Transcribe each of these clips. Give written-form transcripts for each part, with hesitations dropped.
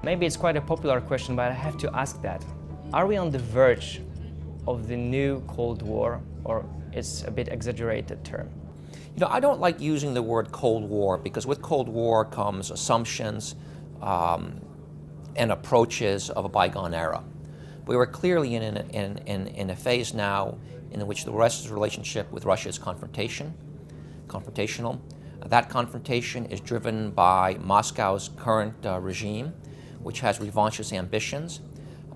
Maybe it's quite a popular question, but I have to ask that. Are we on the verge of the new Cold War, or it's a bit exaggerated term? You know, I don't like using the word Cold War because with Cold War comes assumptions and approaches of a bygone era. We were clearly in a phase now in which the West's relationship with Russia is confrontational. That confrontation is driven by Moscow's current regime, which has revanchist ambitions,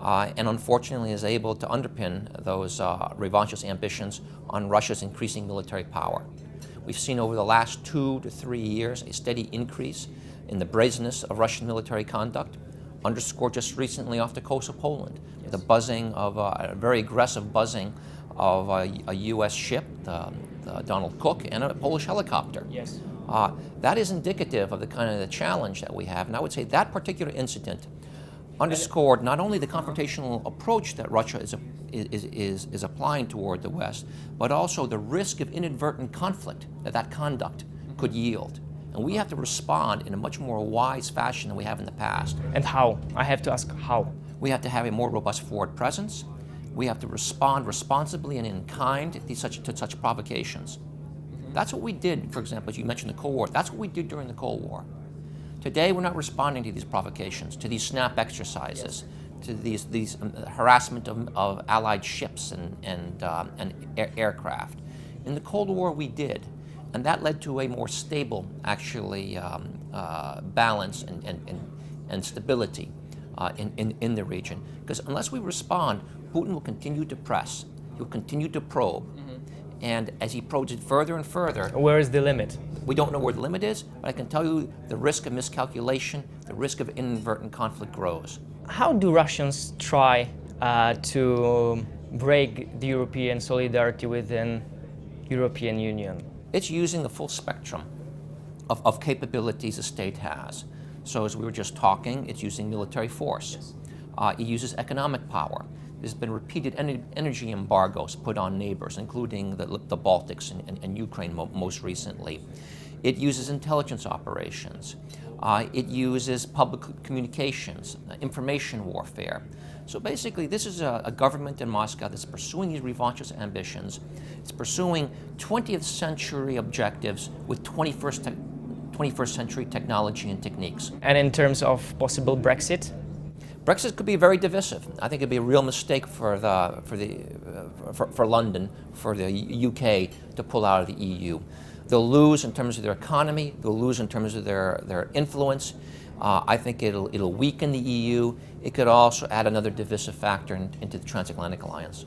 and unfortunately is able to underpin those revanchist ambitions on Russia's increasing military power. We've seen over the last 2 to 3 years a steady increase in the brazenness of Russian military conduct, underscored just recently off the coast of Poland. Yes. The buzzing of a very aggressive buzzing of a U.S. ship, the Donald Cook, and a Polish helicopter. Yes. That is indicative of the kind of the challenge that we have. And I would say that particular incident underscored not only the confrontational approach that Russia is applying toward the West, but also the risk of inadvertent conflict that conduct could yield. And we have to respond in a much more wise fashion than we have in the past. And how? I have to ask how. We have to have a more robust forward presence. We have to respond responsibly and in kind to such provocations. That's what we did, for example, as you mentioned the Cold War. That's what we did during the Cold War. Today, we're not responding to these provocations, to these snap exercises, yes, to these harassment of Allied ships and aircraft. In the Cold War, we did, and that led to a more stable, actually, balance and stability in the region. Because unless we respond, Putin will continue to press. He'll continue to probe. And as he probes it further and further... Where is the limit? We don't know where the limit is, but I can tell you the risk of miscalculation, the risk of inadvertent conflict grows. How do Russians try to break the European solidarity within European Union? It's using the full spectrum of capabilities a state has. So as we were just talking, it's using military force. Yes. It uses economic power. There's been repeated energy embargoes put on neighbors, including the Baltics and Ukraine most recently. It uses intelligence operations. It uses public communications, information warfare. So basically, this is a government in Moscow that's pursuing these revanchist ambitions. It's pursuing 20th century objectives with 21st century technology and techniques. And in terms of possible Brexit? Brexit could be very divisive. I think it'd be a real mistake for London, for the UK to pull out of the EU. They'll lose in terms of their economy. They'll lose in terms of their influence. I think it'll weaken the EU. It could also add another divisive factor into the transatlantic alliance.